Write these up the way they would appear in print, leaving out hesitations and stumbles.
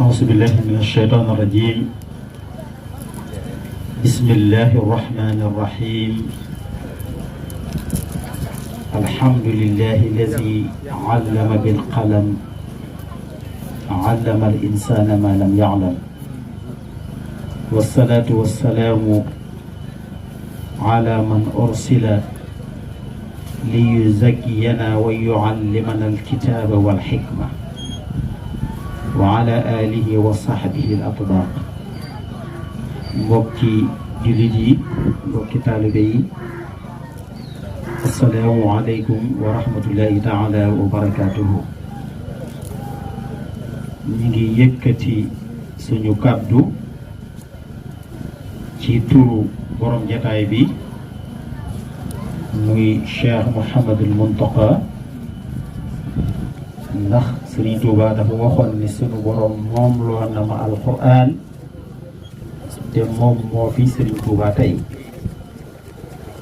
أعوذ بالله من الشيطان الرجيم بسم الله الرحمن الرحيم الحمد لله الذي علم بالقلم علم الإنسان ما لم يعلم والصلاة والسلام على من أرسل ليزكينا ويعلمنا الكتاب والحكمة وعلى آله وصحبه الأطباق mbokki jullit yi mbokki taalibe yi assalaamu aleykum wa rahmatullahi taala wa barakaatuhu. ñu ngi yëkkati suñu kàddu ci turu borom jataay bi muy Cheikh Mouhamadul Muntaqa ndax Sëriñ Tuubaa dafa waxoon ni suñu borom moom loo na ma alquran te moom moo fi Sëriñ Tuubaa tey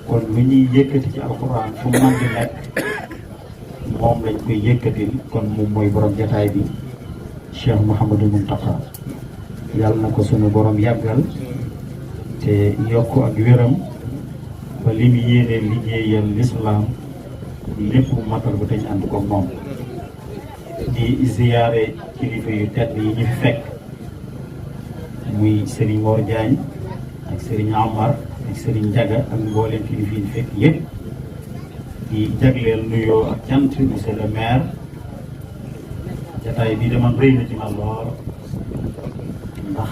kon lu ñuy yëkkati ci alquran fu mu mën di nekk moom lañ koy yëkkatil kon moom mooy borom jataay bi Cheikh Mouhamadul Muntaqa yàlla na ko suñu borom yàggal te yokk ak wéram ba li mu yéene liggéeyal lislaam lépp matal ba te ñu ànd ko moom di ziyaare kilifa yu tedd yi ñu fi fekk muy Serigne Mor Diagne ak Serigne Amar ak Serigne Ndiaga ak mbooleem kilifa yi ñu fekk yëpp di jagleel nuyoo ak cant monsieur le maire jataay bi dama rëy na ci man lool ndax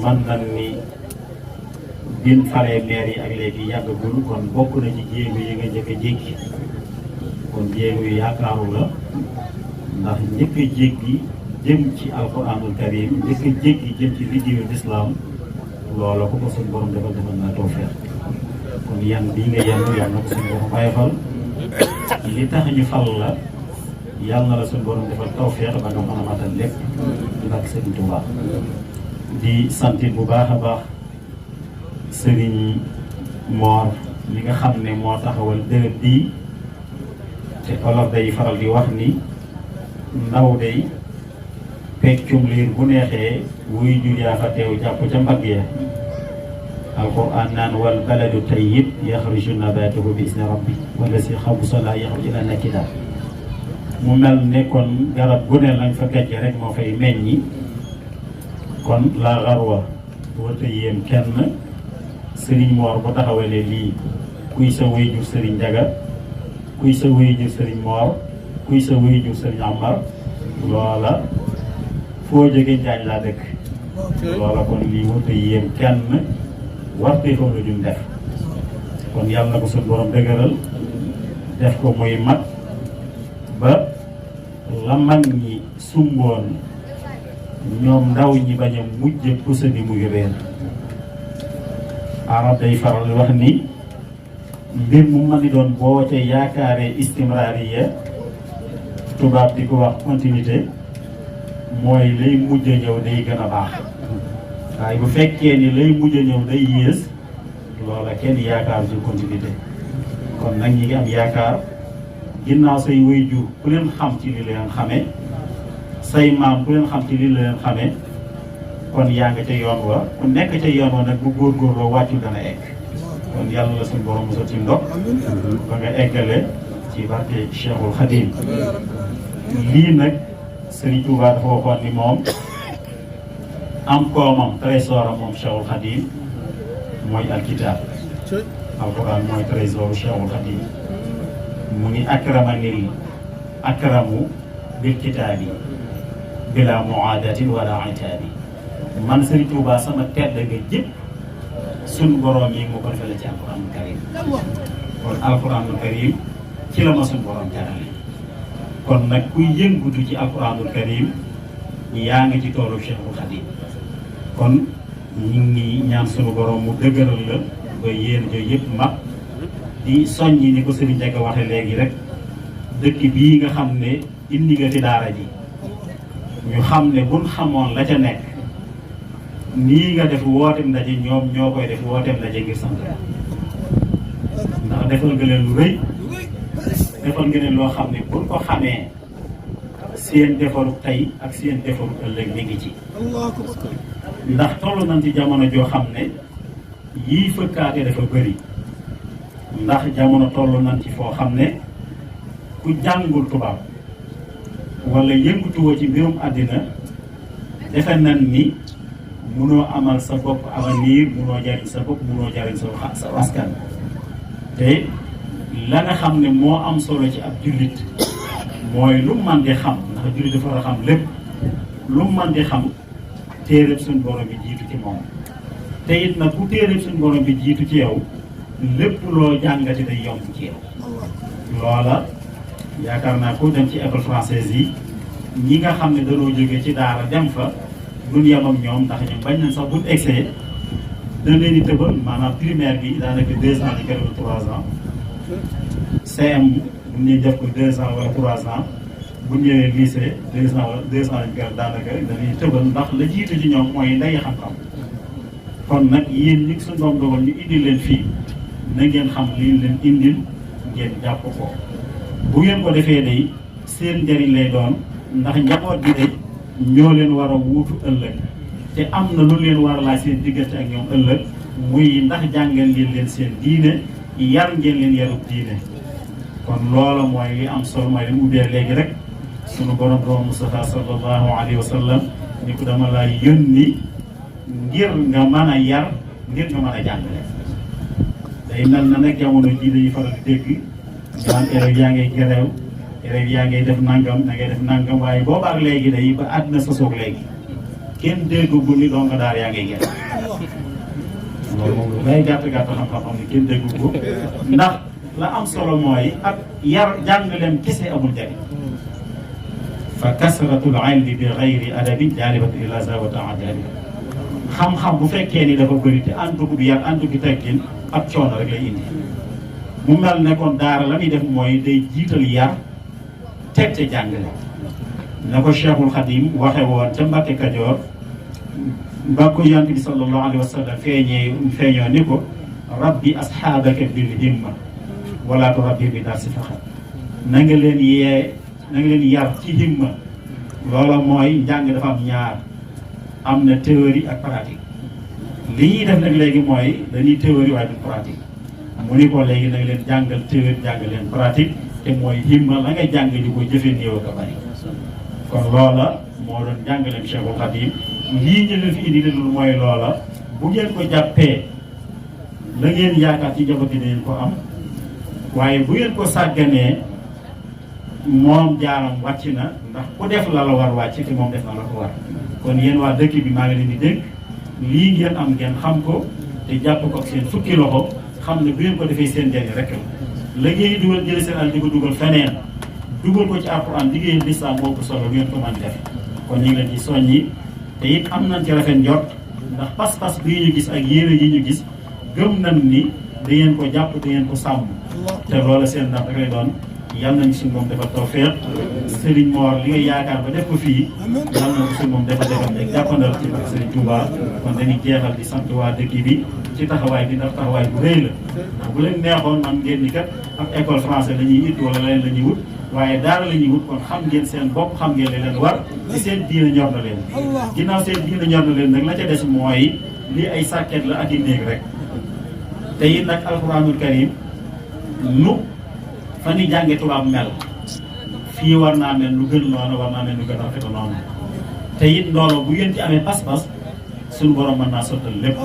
man nañ ni bin falee maire yi ak léegi yàggagul kon bokk na ci jéego yi nga njëkk a jéggi kon jéego yu yaakaaru la ndax njëkk a jéggi jëm ci alquranul karim njëkk a jéggi jëm ci liggéeyu lislaam loola ko suñu borom defal na tawfeex kon yan bii nga yanu yal na ko suñu borom bayfal li tax ñu fal la yal na la suñu borom defal tawfeex ba nga mën a matal lépp di barke Sëriñ Tuubaa di sant bu baax a baax Sëriñ Mor mi nga xam ne moo taxawal dërëb bii te olof day faral di wax ni ndaw day peccum liir bu neexee wuy jur yaa fa teew jàpp ca mbagg ya alquran naan wal baladu tayyib yaxruju nabatuhu bi isni rabbi wala si xabusa laa yaxruju illa nakida mu mel ne kon garab gu ne lañ fa gàcce rek moo fay meññi kon la xarwa warta yéem kenn Sëriñ Mor bu taxawalee lii kuy sa wuy jur Sëriñ Ndiaga kuy sa wuy jur Sëriñ Mor kuy sa wuy jur Sëriñ Amar loola foo jógee Njaañ laa dëkk loola kon lii warta yéem kenn warte foofu la ñun def kon yàlla na ko suñu borom dëgëral def ko muy mag ba la mag ñi sumboon ñoom ndaw ñi bañ a mujj pusa di muy réer arab day faral di wax ni mbir mu mën di doon boo ca yaakaaree istimraariya tubaab di ko wax continuité mooy lay mujj a ñëw day gën a baax waaye bu fekkee ni lay mujj a ñëw day yées loola kenn yaakaar du continuité kon nag ñi ngi am yaakaar ginnaaw say waajur ku leen xam ci li leen xamee say maam ku leen xam ci li leen xamee kon yaa nga ca yoon wa ku nekk ca yoon wa nag bu góorgóorloo wàccu dana egg kon yàlla la suñu borom mosal ci ndox ba nga eggale ci barke Cheikhul Khadim lii nag Serigne Touba dafa waxoon ni moom am koomam trésor moom Cheikhul Khadim mooy alkitab alquran mooy trésor Cheikhul Khadim mu ngi akramanil akramu bil kitaabi bila muaadatin wala itaabi man Serigne Touba sama tedd nga jëpp suñ borom yi moo ko defale ci alquranul karim kon alquranul karim ci la ma suñ borom jarale kon nag kuy yëngutu ci alquranul karim yaa ngi ci toolu Cheikhul Khadim kon ñu ngi ñaan suñu borom mu dëgëral la ba yéen jo yëpp mag di soññi ni ko Serigne Ndiaga waxe léegi rek dëkk bii nga xam ne indi nga fi daara ji ñu xam ne buñ xamoon la ca nekk nii nga def wootem ndaje ñoom ñoo koy def wootem ndaje ngir sant ndax defal nga leen lu rëy defal nga leen loo xam ne buñ ko xamee seen defaru tey ak seen defaru ëllëg mi ngi ci ndax toll nañ ci jamono joo xam ne yii fëkkaate dafa bëri ndax jamono toll nañ ci foo xam ne ku jàngul tubaab wala yëngutuwoo ci mbirum àddina defe nañ ni munoo amal sa bopp avenir munoo jariñ sa bopp munoo jariñ sa askan te la nga xam ne moo am solo ci ab jullit mooy lu man di xam ndax jullit dafa war a xam lépp lu man di xam téeréb suñ borom bi jiitu ci moom te it nag ku téeréb suñ borom bi jiitu ci yow lépp loo jàngati day yomb ci yow loola yaakaar naa ko dem ci école française yi ñi nga xam ne dañoo jóge ci daara dem fa duñ yem ak ñoom ndax ñoom bañ nañ sax buñ egsee dañ leen di tëbal maanaam primaire bi daanaka 2 ans di gërëm 3 ans CM bu ñuy def ko 2 ans wala 3 ans bu ñëwee lycée 2 ans wala 2 ans lañ gërëm daanaka dañuy tëbal ndax la jiitu ci ñoom mooy ndey xam-xam kon nag yéen ñi suñu doom dogal ñu indil leen fii na ngeen xam li leen indil ngeen jàpp ko bu ngeen ko defee day seen njëriñ lay doon ndax njaboot bi day ñoo leen war a wuutu ëllëg te am na lu leen war a laaj seen diggante ak ñoom ëllëg muy ndax jàngal ngeen leen seen diine yar ngeen leen yarub diine kon loola mooy li am solo mooy li mu ubbee léegi rek sunu borom doom Mustafa sallallahu alayhi wa sallam ni ko dama laa yónni ngir nga mën a yar ngir nga mën a jàngale day mel na nag jamono jii dañuy faral di dégg daan élèves yaa ngay gereew élèves yaa ngay def nangam da ngay def nangam waaye boobaak léegi day ba àddina sosoog léegi kenn déggu ni donga daar yaa ngay gereew loolu moom lu ngay gàtt xam-xam am ni kenn déggu ko ndax la am solo mooy ak yar jàngaleem kese amul njëriñ fa kasratul ilmi bi gayri adabin jaalibatu ila zawata adabi xam-xam bu fekkee ni dafa bëri te àndugu bi yar àndugu teggin ab coono rek lay indi mu mel ne kon daara la muy def mooy day jiital yar teg ca jàngale na ko Cheikhul Khadim waxe woon ca Mbàkke Kajoor ba ko yonent bi sallallahu alayhi wa sallam feeñoo ni ko rabbi asxaabaka bil himma wala turabbi bi darsi faqat na nga leen yar ci himma loola mooy njàng dafa am ñaar am na théorie ak pratique li ñuy def nag léegi mooy dañuy théorie waaye du pratique mu ni ko léegi nag leen jàngal théorie jàngal leen pratique te mooy himma la nga jàng di ko jëfe néew ak a bari kon loola moo doon jàngaleem Cheikhul Khadim lii ñu leen fi indi leen mooy loola bu ngeen ko jàppee la ngeen yaakaar ci njaboot gi ngeen ko am waaye bu ngeen ko sàgganee moom jaaram wàcc na ndax ku def la la war wàcc te moom def na la ko war kon yéen waa dëkk bi maa ngi leen di dégg lii ngeen am ngeen xam ko te jàpp ko ak seen fukki loxo xam ne bu ngeen ko defee seen njëriñ rek la ngeen dugal jëlee seen àll di ko dugal feneen dugal ko ci alxuraan liggéeyal lislaam moo ko solo ngeen ko mën def kon ñu ngi leen di soññi te it am nañ ci rafet njort ndax pas-pas bii ñu gis ak yéene yi ñu gis gëm nañ ni da ngeen ko jàpp da ngeen ko sàmm te loola seen ndam rek lay doon yal nañu suñu moom defal tawfeex Serigne Mor li nga yaakaar ba def ko fii yal nañu suñu moom defal rek jàppandal ci barke Serigne Touba kon dañuy jeexal di sant waa dëkk bi ci taxawaay bi ndax taxawaay bu rëy la ndax bu leen neexoon man ngeen ni kat ak école français la ñuy it wala leneen la ñuy wut waaye daara la ñuy wut kon xam ngeen seen bopp xam ngeen leen war ci seen diina ñor na leen ginnaaw seen diina ñor na leen nag la ca des mooy lii ay sàkket la ak i néeg rek te it nag alxuraanul karim nu fa ni jànge tubaab mel fii war naa mel lu gën noonu war naa mel lu gën a rafet noonu te it loolu bu ngeen ci amee pas-pas suñu borom mën naa sottal lépp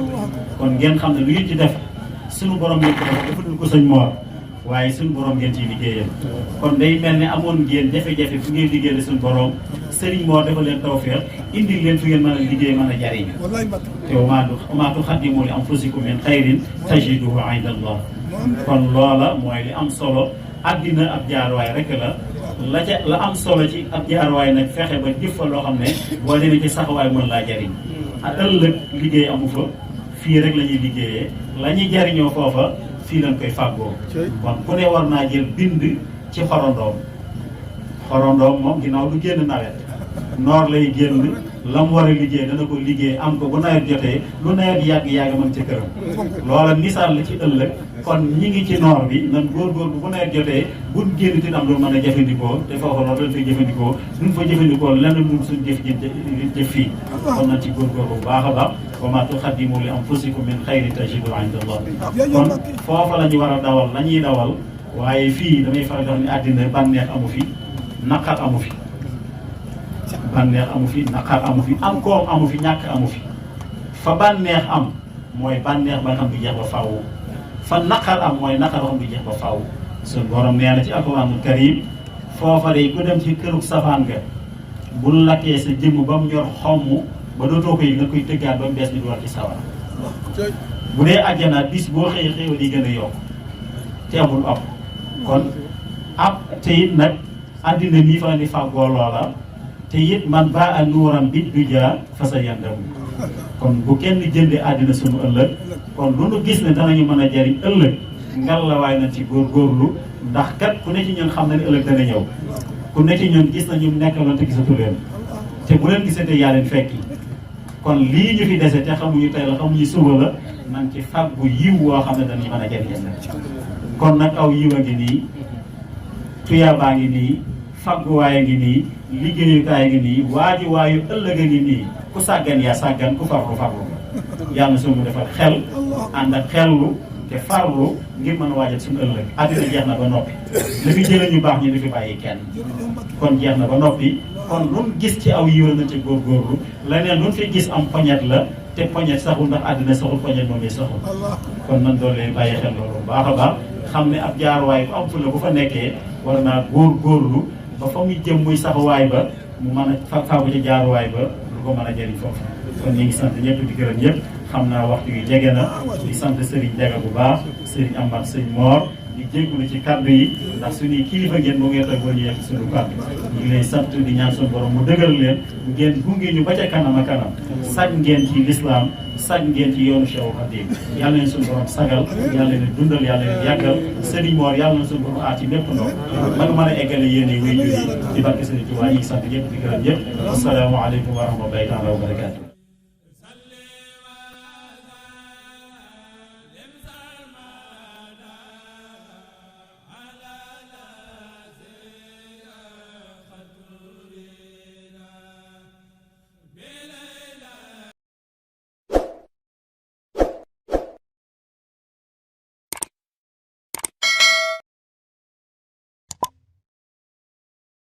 kon ngeen xam ne lu ngeen ci def suñu borom ngeen ko def defal ko sëñ Mor waaye suñu borom ngeen ciy liggéeyal kon day mel ne amoon ngeen jafe-jafe fu ngeen liggéeyal suñu borom Serigne Mor dafa leen tawfeex indi leen fu ngeen mën a liggéey mën a jariñ te wa maa tuqaddimu li anfusikum min xayrin tajiduhu inda Allah kon loola mooy li am solo àddina ab jaaruwaay rek la am solo ci ab jaaruwaay nag fexe ba jëf fa loo xam ne boo demee ci saxawaay mën laa jariñ a ëllëg liggéey amu fa fii rek la ñuy liggéeyee la ñuy jariñoo foofa fii lañ koy fàggoo kon ku ne war naa jël bind ci xorondoom moom ginnaaw du génn nawet noor lay génn la mu war a liggéey dana ko liggéey am ko bu nawet jotee lu nawet yàgg-yàgg mën ci këram loola misaal la ci ëllëg kon ñi ngi ci noor bi nan góorgóorlu bu nawet jotee buñ génn ti am lu mën a jëfandikoo te foofu loolu lañ fay jëfandikoo duñ fa jëfandikoo lenn mun suñ jëf fii kon nañ ci góorgóorlu bu baax a baax wa maa tuqaddimu li anfusikum min xayrin tajiduhu inda Allah kon foofa la ñu war a dawal la ñuy dawal waaye fii damay faral di wax ni àddina bànneex amu fi naqar amu fi bànneex amu fi naqar amu fi am koom amu fi ñàkk amu fi fa bànneex am mooy bànneex ba nga xam du jeex ba faaw fa naqar am mooy naqar ba xam du jeex ba faaw suñu borom nee na ci alquranul karim foofa day ku dem ci kërug safaan ga bu lakkee sa jëmm ba mu ñor xomm ba dootoo ko yëg nga koy tëggaat ba mu bees di war ci sawara bu dee àjjana bis boo xëy xéewal yi gën a yokk te amul ab kon ab te it nag àddina nii fa la ni fàggoo loola te it man ba a nuuram bi du jaa fa sa yandam kon bu kenn jëndee àddina sunu ëllëg kon lu nu gis ne danañu mën a jariñ ëllëg ngal la waaye nañ ci góorgóorlu ndax kat ku ne ci ñun xam na ne ëllëg dana ñëw ku ne ci ñun gis nañu nekkaloon te gisatu leen te bu leen gisatee yaa leen fekki kon lii ñu fi dese te xamuñu tey la xamuñu suba la nañ ci fàggu yiw woo xam ne dañuy mën a jariñ kon nag aw yiw a ngi nii tuyaabaa ngi nii fàgguwaay a ngi nii liggéeyukaay a ngi nii waayu ëllëg a ngi nii ku sàggan yaa sàggan ku farlu farlu yàlla na suñu defal xel ànd ak xellu te farlu ngir mën a waajal suñu ëllëg àddina jeex na ba noppi li fi jëlee ñu baax ñu di fi bàyyi kenn kon jeex na ba noppi kon luñ gis ci aw yiw na ci góorgóorlu leneen luñ fi gis am poñet la te poñet saxul ndax àddina saxul poñet moom i saxul kon nan doon leen bàyyi xel loolu baax a baax xam ne ab jaaruwaay bu am fu la bu fa nekkee war naa góorgóorlu ba fa muy jëm muy saxuwaay ba mu mën a faagu ci jaaruwaay ba lu ko mën a jëriñ foofu kon ñu ngi sant ñëpp di gërëm ñëpp xam naa waxtu yi jege na di sant Serigne Ndiaga bu baax Serigne Amath Serigne Mor di jéggulu ci kaddu yi ndax suñuy kilifa ngeen moo ngeen tax boo ñu yegg suñu kaddu ñu ngi lay sant di ñaan suñu borom mu dëgëral leen ngeen gunge ñu ba ca kanam a kanam sag ngeen ci lislaam sag ngeen ci yoonu Cheikh Khadim yàlla leen suñu borom sagal yàlla leen dundal yàlla leen yàggal Serigne Mor yàlla na suñu borom aar ci bépp ndox ba nga mën a eggale yéen i wéy jur yi di barke Serigne Touba ñu ngi sant ñëpp di gërëm ñëpp asalaamaaleykum wa rahmatullahi taala wa barakatu